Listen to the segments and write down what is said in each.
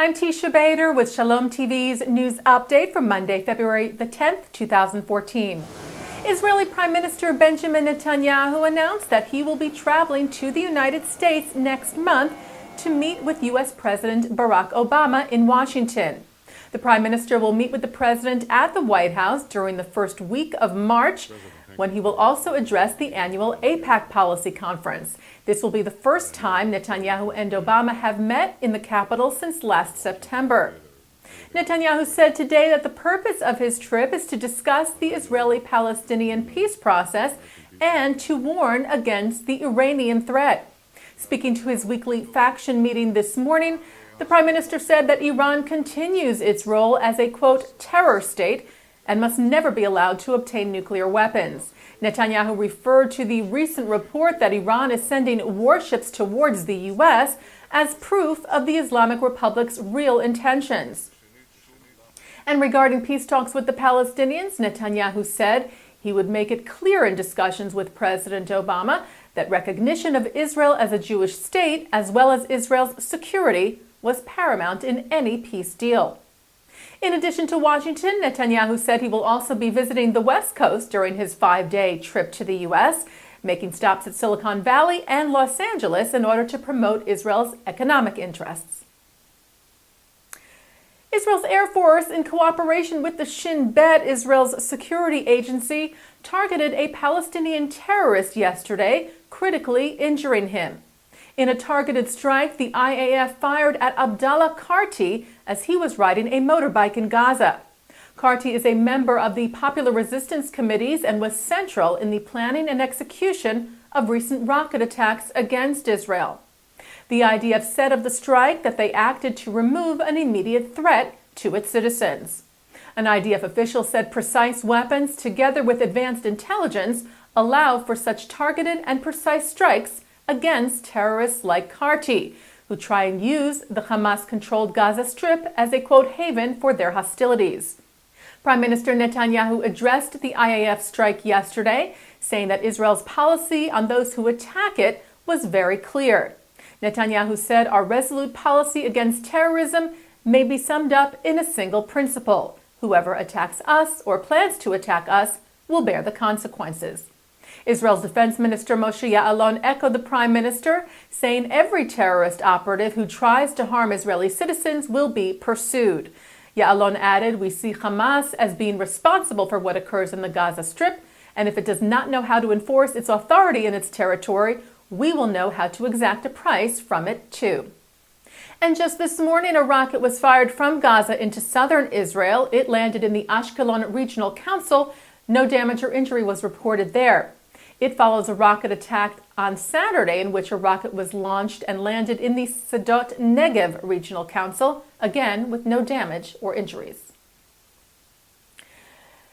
I'm Teisha with Shalom TV's news update for Monday, February the 10th, 2014. Israeli Prime Minister Benjamin Netanyahu announced that he will be traveling to the United States next month to meet with U.S. President Barack Obama in Washington. The Prime Minister will meet with the President at the White House during the first week of March, when he will also address the annual AIPAC policy conference. This will be the first time Netanyahu and Obama have met in the capital since last September. Netanyahu said today that the purpose of his trip is to discuss the Israeli-Palestinian peace process and to warn against the Iranian threat. Speaking to his weekly faction meeting this morning, the Prime Minister said that Iran continues its role as a, quote, terror state and must never be allowed to obtain nuclear weapons. Netanyahu referred to the recent report that Iran is sending warships towards the U.S. as proof of the Islamic Republic's real intentions. And regarding peace talks with the Palestinians, Netanyahu said he would make it clear in discussions with President Obama that recognition of Israel as a Jewish state, as well as Israel's security, was paramount in any peace deal. In addition to Washington, Netanyahu said he will also be visiting the West Coast during his 5-day trip to the U.S., making stops at Silicon Valley and Los Angeles in order to promote Israel's economic interests. Israel's Air Force, in cooperation with the Shin Bet, Israel's security agency, targeted a Palestinian terrorist yesterday, critically injuring him. In a targeted strike, the IAF fired at Abdallah Karti as he was riding a motorbike in Gaza. Karti is a member of the Popular Resistance Committees and was central in the planning and execution of recent rocket attacks against Israel. The IDF said of the strike that they acted to remove an immediate threat to its citizens. An IDF official said precise weapons, together with advanced intelligence, allow for such targeted and precise strikes against terrorists like Karti, who try and use the Hamas-controlled Gaza Strip as a, quote, haven for their hostilities. Prime Minister Netanyahu addressed the IAF strike yesterday, saying that Israel's policy on those who attack it was very clear. Netanyahu said our resolute policy against terrorism may be summed up in a single principle: whoever attacks us or plans to attack us will bear the consequences. Israel's Defense Minister Moshe Ya'alon echoed the Prime Minister, saying every terrorist operative who tries to harm Israeli citizens will be pursued. Ya'alon added, "We see Hamas as being responsible for what occurs in the Gaza Strip, and if it does not know how to enforce its authority in its territory, we will know how to exact a price from it too." And just this morning, a rocket was fired from Gaza into southern Israel. It landed in the Ashkelon Regional Council. No damage or injury was reported there. It follows a rocket attack on Saturday in which a rocket was launched and landed in the Sdot Negev Regional Council, again with no damage or injuries.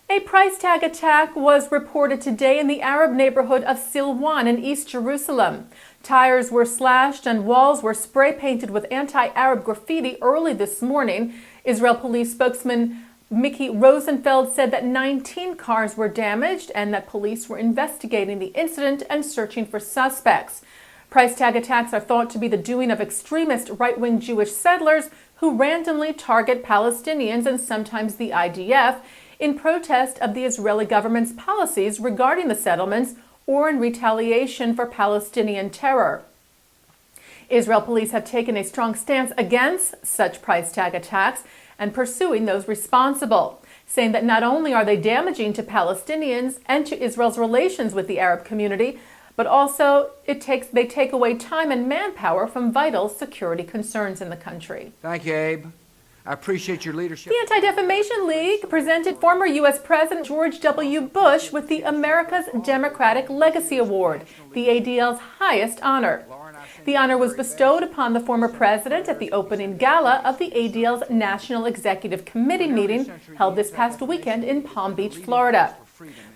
A price tag attack was reported today in the Arab neighborhood of Silwan in East Jerusalem. Tires were slashed and walls were spray-painted with anti-Arab graffiti early this morning. Israel police spokesman Mickey Rosenfeld said that 19 cars were damaged and that police were investigating the incident and searching for suspects. Price tag attacks are thought to be the doing of extremist right-wing Jewish settlers who randomly target Palestinians and sometimes the IDF in protest of the Israeli government's policies regarding the settlements or in retaliation for Palestinian terror. Israel police have taken a strong stance against such price tag attacks and pursuing those responsible, saying that not only are they damaging to Palestinians and to Israel's relations with the Arab community, but also they take away time and manpower from vital security concerns in the country. Thank you, Abe. I appreciate your leadership. The Anti-Defamation League presented former U.S. President George W. Bush with the America's Democratic Legacy Award, the ADL's highest honor. The honor was bestowed upon the former president at the opening gala of the ADL's National Executive Committee meeting held this past weekend in Palm Beach, Florida.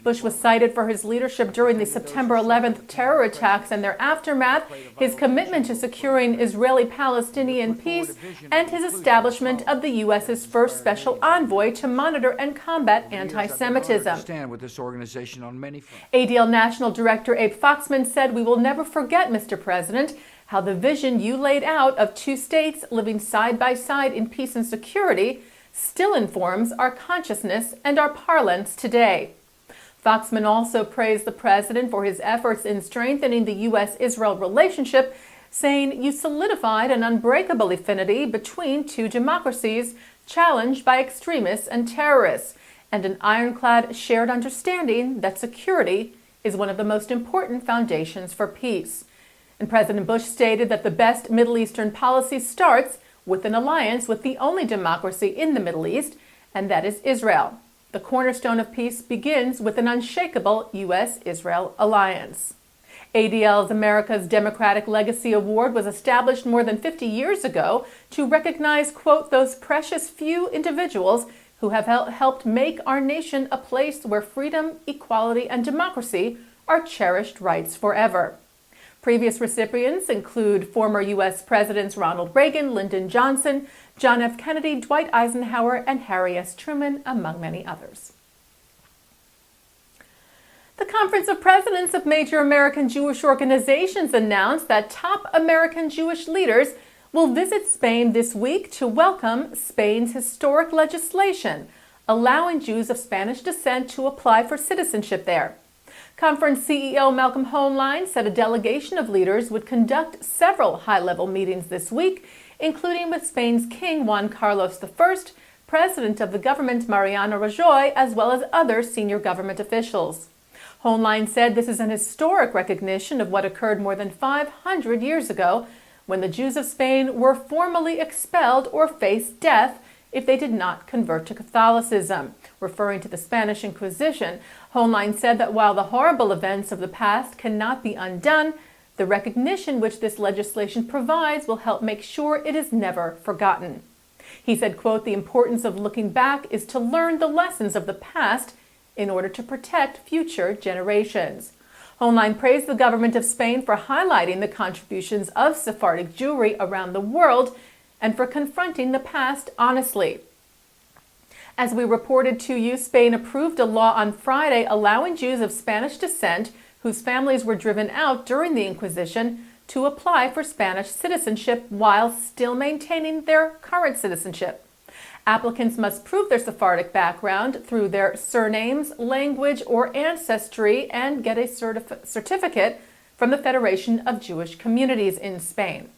Bush was cited for his leadership during the September 11th terror attacks and their aftermath, his commitment to securing Israeli-Palestinian peace, and his establishment of the U.S.'s first special envoy to monitor and combat anti-Semitism. ADL National Director Abe Foxman said, "We will never forget, Mr. President, how the vision you laid out of two states living side by side in peace and security still informs our consciousness and our parlance today. Foxman also praised the president for his efforts in strengthening the U.S.-Israel relationship, saying, "You solidified an unbreakable affinity between two democracies challenged by extremists and terrorists, and an ironclad shared understanding that security is one of the most important foundations for peace." And President Bush stated that the best Middle Eastern policy starts with an alliance with the only democracy in the Middle East, and that is Israel. The cornerstone of peace begins with an unshakable U.S.-Israel alliance. ADL's America's Democratic Legacy Award was established more than 50 years ago to recognize, quote, "those precious few individuals who have helped make our nation a place where freedom, equality, and democracy are cherished rights forever." Previous recipients include former U.S. Presidents Ronald Reagan, Lyndon Johnson, John F. Kennedy, Dwight Eisenhower, and Harry S. Truman, among many others. The Conference of Presidents of Major American Jewish Organizations announced that top American Jewish leaders will visit Spain this week to welcome Spain's historic legislation allowing Jews of Spanish descent to apply for citizenship there. Conference CEO Malcolm Hoenlein said a delegation of leaders would conduct several high-level meetings this week, including with Spain's King Juan Carlos I, President of the government Mariano Rajoy, as well as other senior government officials. Hoenlein said this is an historic recognition of what occurred more than 500 years ago, when the Jews of Spain were formally expelled or faced death if they did not convert to Catholicism. Referring to the Spanish Inquisition, Hoenlein said that while the horrible events of the past cannot be undone, the recognition which this legislation provides will help make sure it is never forgotten. He said, quote, "The importance of looking back is to learn the lessons of the past in order to protect future generations." Hoenlein praised the government of Spain for highlighting the contributions of Sephardic Jewry around the world and for confronting the past honestly. As we reported to you, Spain approved a law on Friday allowing Jews of Spanish descent whose families were driven out during the Inquisition to apply for Spanish citizenship while still maintaining their current citizenship. Applicants must prove their Sephardic background through their surnames, language, or ancestry and get a certificate from the Federation of Jewish Communities in Spain.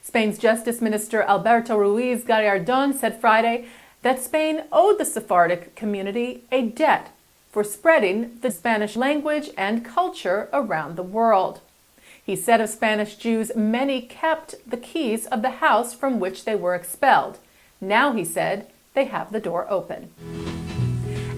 Spain's Justice Minister Alberto Ruiz Gallardón said Friday that Spain owed the Sephardic community a debt for spreading the Spanish language and culture around the world. He said of Spanish Jews, many kept the keys of the house from which they were expelled. Now, he said, they have the door open.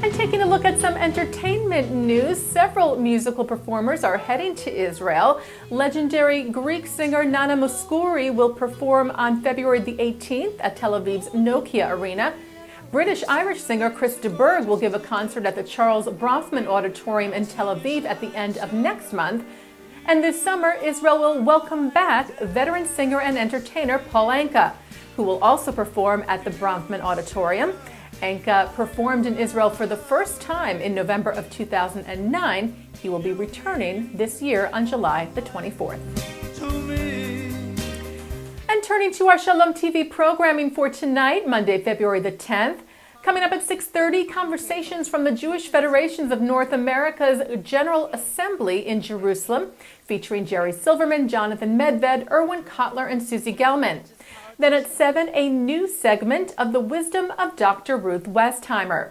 And taking a look at some entertainment news, several musical performers are heading to Israel. Legendary Greek singer Nana Mouskouri will perform on February the 18th at Tel Aviv's Nokia Arena. British-Irish singer Chris de Burgh will give a concert at the Charles Bronfman Auditorium in Tel Aviv at the end of next month. And this summer, Israel will welcome back veteran singer and entertainer Paul Anka, who will also perform at the Bronfman Auditorium. Anka performed in Israel for the first time in November of 2009. He will be returning this year on July the 24th. And turning to our Shalom TV programming for tonight, Monday, February the 10th. Coming up at 6:30, conversations from the Jewish Federations of North America's General Assembly in Jerusalem, featuring Jerry Silverman, Jonathan Medved, Erwin Kotler, and Susie Gelman. Then at 7, a new segment of the Wisdom of Dr. Ruth Westheimer.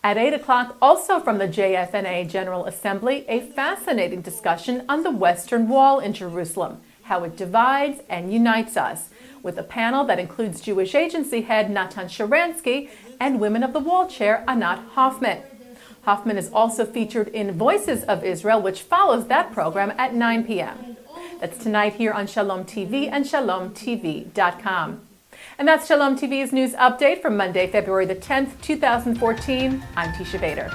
At 8 o'clock, also from the JFNA General Assembly, a fascinating discussion on the Western Wall in Jerusalem, how it divides and unites us, with a panel that includes Jewish Agency head Natan Sharansky and Women of the Wall chair Anat Hoffman. Hoffman is also featured in Voices of Israel, which follows that program at 9 p.m. That's tonight here on Shalom TV and ShalomTV.com. And that's Shalom TV's news update for Monday, February the 10th, 2014. I'm Teisha Bader.